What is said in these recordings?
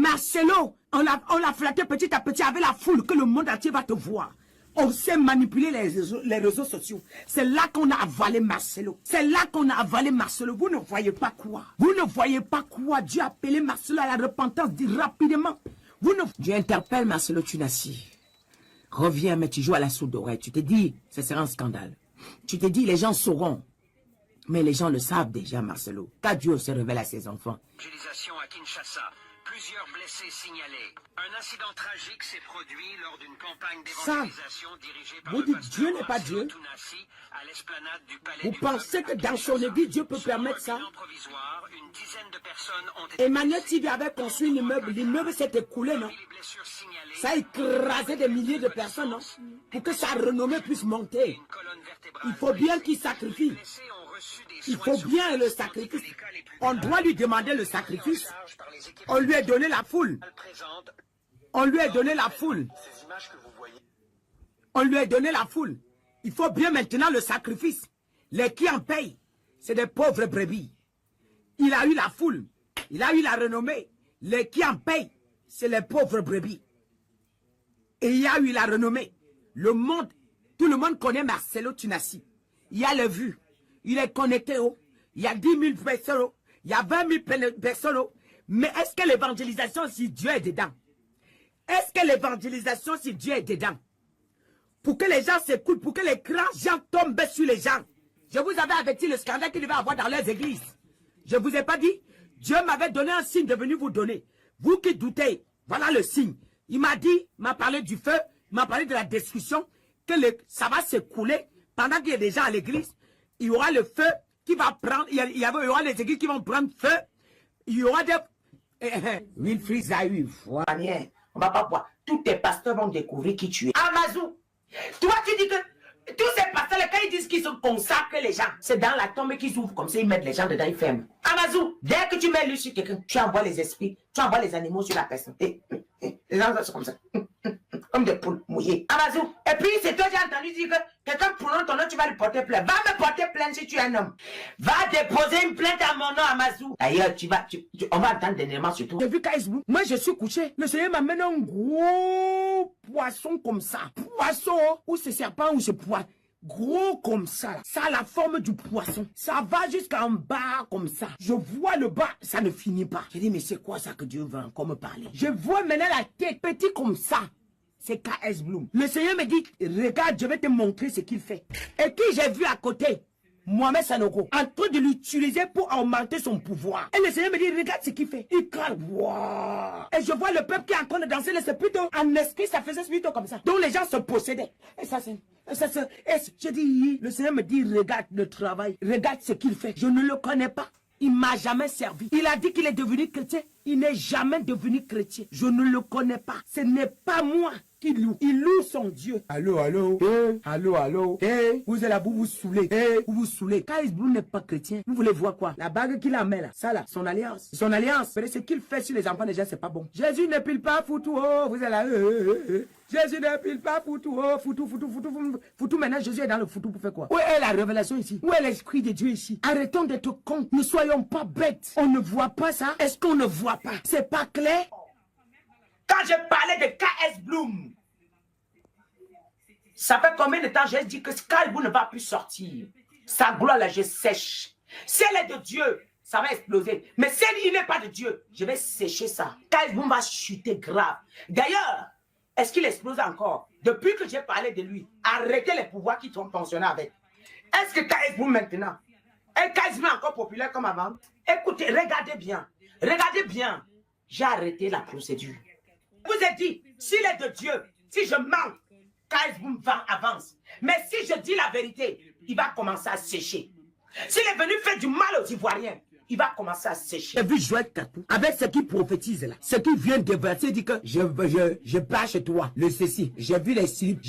Marcelo, on l'a flatté petit à petit avec la foule que le monde entier va te voir. On sait manipuler les réseaux sociaux. C'est là qu'on a avalé Marcelo. C'est là qu'on a avalé Marcelo. Vous ne voyez pas quoi. Vous ne voyez pas quoi. Dieu a appelé Marcelo à la repentance rapidement. Dieu interpelle Marcelo Tunasi. Reviens, mais tu joues à la sourde oreille. Tu te dis, ce sera un scandale. Tu te dis, les gens sauront. Mais les gens le savent déjà, Marcelo. Car Dieu se révèle à ses enfants. Utilisation à Kinshasa. Plusieurs blessés signalés. Un incident tragique s'est produit lors d'une campagne d'évangélisation dirigée par vous le dites pasteur Dieu n'est pas Marcelo Dieu. Tunasi à l'esplanade du palais Vous du pensez que peuple à dans son Kinshasa. église, Dieu peut Selon permettre un ça? bilan provisoire, une dizaine de personnes ont été Emmanuel blessées. TV avait construit l'immeuble. L'immeuble s'est écoulé, non? Les blessures signalées, Ça a écrasé des milliers de personnes, non? Pour que sa renommée puisse monter. une colonne vertébrale Il faut bien qu'il sacrifie. blessés ont reçu des Il soins faut sur bien place le dans sacrifice. les cas les plus On doit lui demander le sacrifice. charge par les équipes On lui a donné la foule. présentes. On lui a donné la foule. Ces images que vous voyez. On lui a donné la foule. Il faut bien maintenant le sacrifice. Les qui en payent, c'est des pauvres brebis. Il a eu la foule. Il a eu la renommée. Les qui en payent, c'est les pauvres brebis. Et il a eu la renommée. Le monde, tout le monde connaît Marcelo Tunasi. Il y a le vu. Il est connecté. Oh. Il y a 10 000 personnes. Oh. Il y a 20 000 personnes. Oh. Mais est-ce que l'évangélisation, si Dieu est dedans? Est-ce que l'évangélisation, si Dieu est dedans? Pour que les gens s'écoutent, pour que les grands gens tombent sur les gens. Je vous avais averti le scandale qu'il devait avoir dans les églises. Je ne vous ai pas dit? Dieu m'avait donné un signe de venir vous donner. Vous qui doutez, voilà le signe. Il m'a dit, il m'a parlé du feu, il m'a parlé de la destruction, que ça va s'écouler pendant qu'il y a des gens à l'église. Il y aura le feu qui va prendre, il y aura les églises qui vont prendre feu. Il y aura des... Wilfried Zahir, On va pas voir. Tous tes pasteurs vont découvrir qui tu es. Amazou, toi tu dis que tous ces pasteurs, quand ils disent qu'ils se consacrent les gens, c'est dans la tombe qu'ils ouvrent comme ça, ils mettent les gens dedans, ils ferment. Amazou, dès que tu mets l'huile sur quelqu'un, tu envoies les esprits, tu envoies les animaux sur la personne. Les gens sont comme ça. Comme des poules mouillées. Amazou, et puis c'est toi, j'ai entendu dire que quelqu'un prononce ton nom, tu vas lui porter plainte. Va me porter plainte si tu es un homme. Va déposer une plainte à mon nom, Amazou. D'ailleurs, on va entendre dernièrement sur tout. J'ai vu Kaïsbou. Moi, je suis couché. Le Seigneur m'amène un gros poisson comme ça. Poisson, ou c'est serpent, ou c'est poisson. Gros comme ça. Ça a la forme du poisson. Ça va jusqu'en bas comme ça. Je vois le bas, ça ne finit pas. Je dis, mais c'est quoi ça que Dieu veut encore me parler? Je vois maintenant la tête petit comme ça. C'est KS Bloom. Le Seigneur me dit, regarde, je vais te montrer ce qu'il fait. Et qui j'ai vu à côté? Mohamed Sanogo, en train de l'utiliser pour augmenter son pouvoir. Et le Seigneur me dit, regarde ce qu'il fait. Il craint. Wow. Et je vois le peuple qui est en train de danser, c'est plutôt en esprit, ça faisait plutôt comme ça. Donc les gens se possédaient. Et ça c'est... je dis, le Seigneur me dit, regarde le travail, regarde ce qu'il fait. Je ne le connais pas. Il m'a jamais servi. Il a dit qu'il est devenu chrétien. Il n'est jamais devenu chrétien. Je ne le connais pas. Ce n'est pas moi qui loue. Il loue son Dieu. Allô, allô. Allô. Vous êtes là, vous vous saoulez. Vous vous saoulez. Kaïs Blou n'est pas chrétien. Vous voulez voir quoi? La bague qu'il a mis là. Ça là, son alliance. Son alliance. Mais ce qu'il fait sur les enfants déjà, c'est pas bon. Jésus ne pile pas foutu. Oh, vous êtes là. Jésus ne pile pas foutu. Oh, foutu. Maintenant, Jésus est dans le foutu pour faire quoi? Où est la révélation ici? Où est l'esprit de Dieu ici? Arrêtons d'être cons. Ne soyons pas bêtes. On ne voit pas ça. Est-ce qu'on ne voit pas? C'est pas clair? Quand je parlais de KS Bloom, ça fait combien de temps j'ai dit que Sky Bloom ne va plus sortir? Sa gloire là, je sèche. Si elle est de Dieu, ça va exploser. Mais si il n'est pas de Dieu, je vais sécher ça. KS Bloom va chuter grave. D'ailleurs, est-ce qu'il explose encore? Depuis que j'ai parlé de lui, arrêtez les pouvoirs qui sont pensionnés avec. Est-ce que KS Bloom maintenant est quasiment encore populaire comme avant? Écoutez, regardez bien. Regardez bien. J'ai arrêté la procédure. Je vous ai dit, s'il est de Dieu, si je mens, KS Bloom avance. Mais si je dis la vérité, il va commencer à sécher. S'il est venu faire du mal aux Ivoiriens, il va commencer à sécher. J'ai vu Joël Katou avec ce qu'il prophétise là. Ce qu'il vient de verser, dit que je pars chez toi. Le ceci. J'ai vu les slips.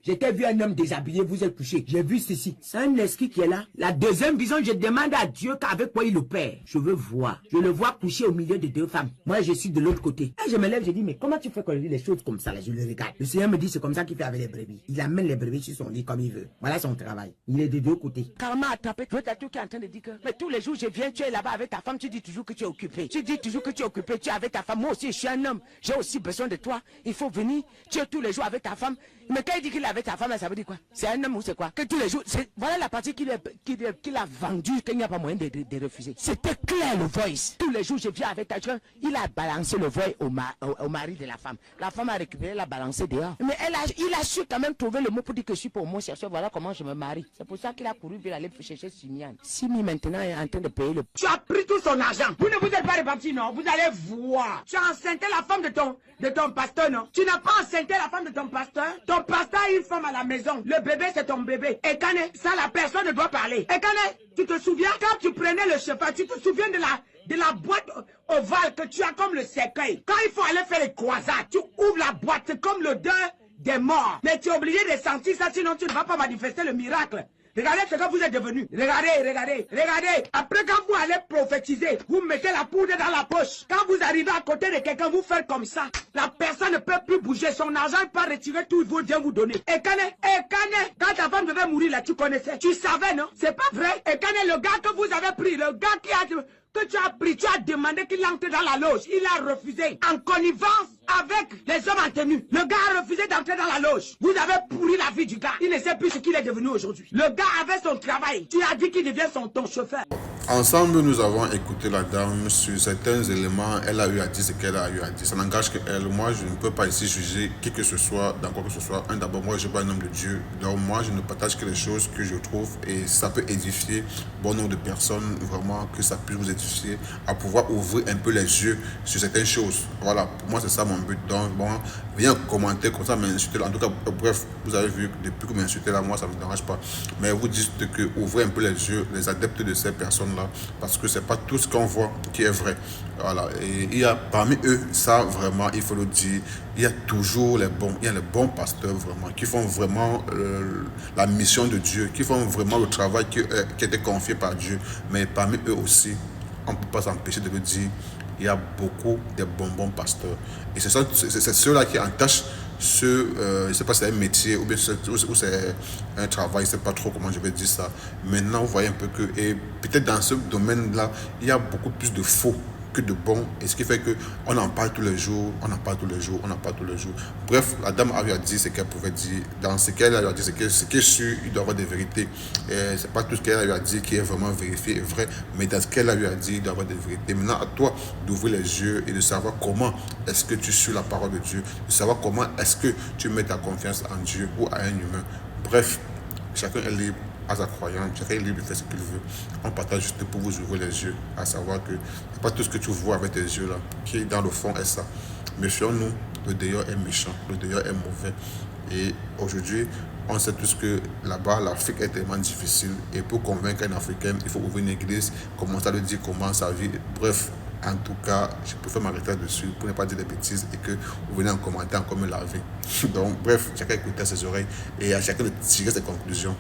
J'étais vu un homme déshabillé, vous êtes couché. J'ai vu ceci. C'est un esprit qui est là. La deuxième vision, je demande à Dieu qu'avec quoi il opère. Je veux voir. Je le vois couché au milieu de deux femmes. Moi, je suis de l'autre côté. Et je me lève, je dis, mais comment tu fais connaître les choses comme ça là? Je le regarde. Le Seigneur me dit, c'est comme ça qu'il fait avec les brebis. Il amène les brebis sur son lit comme il veut. Voilà son travail. Il est de deux côtés. Karma a tapé. Joël Katou qui est en train de dire que, mais tous les jours, je viens, tu es là-bas avec ta femme, tu dis toujours que tu es occupé. Tu dis toujours que tu es occupé, tu es avec ta femme. Moi aussi, je suis un homme. J'ai aussi besoin de toi. Il faut venir. Tu es tous les jours avec ta femme. Mais quand il dit qu'il est avec ta femme, ça veut dire quoi? C'est un homme ou c'est quoi? Que tous les jours, voilà la partie qu'il a vendue, qu'il n'y a pas moyen de refuser. C'était clair le voice. Tous les jours, je viens avec ta femme. Il a balancé le voice au mari de la femme. La femme a récupéré, l'a balancé dehors. Mais il a su quand même trouver le mot pour dire que je suis pour moi chercheur. Voilà comment je me marie. C'est pour ça qu'il a couru vers aller chercher Simian. Simi maintenant est en train de payer le... Tu as pris tout son argent. Vous ne vous êtes pas répartis, non? Vous allez voir. Tu as enceinté la femme de ton pasteur, non? Tu n'as pas enceinté la femme de ton pasteur? Ton pasteur a une femme à la maison. Le bébé, c'est ton bébé. Et Kane, ça, la personne ne doit parler. Et Kane, tu te souviens quand tu prenais le cheval, tu te souviens de la boîte ovale que tu as comme le cercueil. Quand il faut aller faire les croisades, tu ouvres la boîte, c'est comme l'odeur des morts. Mais tu es obligé de sentir ça, sinon tu ne vas pas manifester le miracle. Regardez ce que vous êtes devenu. Regardez. Après, quand vous allez prophétiser, vous mettez la poudre dans la poche. Quand vous arrivez à côté de quelqu'un, vous faites comme ça. La personne ne peut plus bouger. Son argent ne peut pas retirer tout, il faut bien vous donner. Et Kane, quand ta femme devait mourir là, tu connaissais. Tu savais, non? C'est pas vrai. Et Kane, le gars que vous avez pris, le gars que tu as pris, tu as demandé qu'il entre dans la loge. Il a refusé. En connivence avec les hommes en tenue. Le gars a refusé d'entrer dans la loge. Vous avez pourri la vie du gars. Il ne sait plus ce qu'il est devenu aujourd'hui. Le gars avait son travail. Tu as dit qu'il devient ton chauffeur. Ensemble, nous avons écouté la dame sur certains éléments. Elle a eu à dire ce qu'elle a eu à dire. Ça n'engage qu'elle. Moi, je ne peux pas ici juger qui que ce soit, dans quoi que ce soit. D'abord, moi, je ne suis pas un homme de Dieu. Donc, moi, je ne partage que les choses que je trouve et ça peut édifier bon nombre de personnes, vraiment, que ça puisse vous édifier, à pouvoir ouvrir un peu les yeux sur certaines choses. Voilà, pour moi, c'est ça mon but. Donc, bon, viens commenter comme ça, m'insulter. En tout cas, bref, vous avez vu, depuis que vous m'insultez là, moi, ça ne me dérange pas. Mais vous dites que ouvrez un peu les yeux, les adeptes de ces personnes-là, parce que c'est pas tout ce qu'on voit qui est vrai. Voilà, et il y a parmi eux, ça vraiment, il faut le dire, il y a toujours les bons, il y a les bons pasteurs vraiment, qui font vraiment la mission de Dieu, qui font vraiment le travail qui était confié par Dieu. Mais parmi eux aussi, on ne peut pas s'empêcher de le dire, il y a beaucoup de bons pasteurs. Et c'est ceux-là qui entachent je ne sais pas si c'est un métier ou bien c'est un travail, je ne sais pas trop comment je vais dire ça. Maintenant, vous voyez un peu que, et peut-être dans ce domaine-là, il y a beaucoup plus de faux que de bons, et ce qui fait qu'on en parle tous les jours, Bref, la dame a eu à dire ce qu'elle pouvait dire. Dans ce qu'elle a eu à dire, ce qui est sûr, il doit y avoir des vérités. C'est pas tout ce qu'elle a eu à dire qui est vraiment vérifié et vrai, mais dans ce qu'elle a eu à dire, il doit y avoir des vérités. Maintenant, à toi d'ouvrir les yeux et de savoir comment est-ce que tu suis la parole de Dieu, de savoir comment est-ce que tu mets ta confiance en Dieu ou à un humain. Bref, chacun est libre à sa croyance, chacun est libre de faire ce qu'il veut. On partage juste pour vous ouvrir les yeux, à savoir que c'est pas tout ce que tu vois avec tes yeux là, qui dans le fond est ça. Méfions-nous, le dehors est méchant, le dehors est mauvais. Et aujourd'hui, on sait tous que là-bas, l'Afrique est tellement difficile. Et pour convaincre un Africain, il faut ouvrir une église, commencer à lui dire comment sa vie. Bref, en tout cas, je préfère m'arrêter dessus pour ne pas dire des bêtises et que vous venez en commenter encore me laver. Donc, bref, chacun écouter ses oreilles et à chacun de tirer ses conclusions.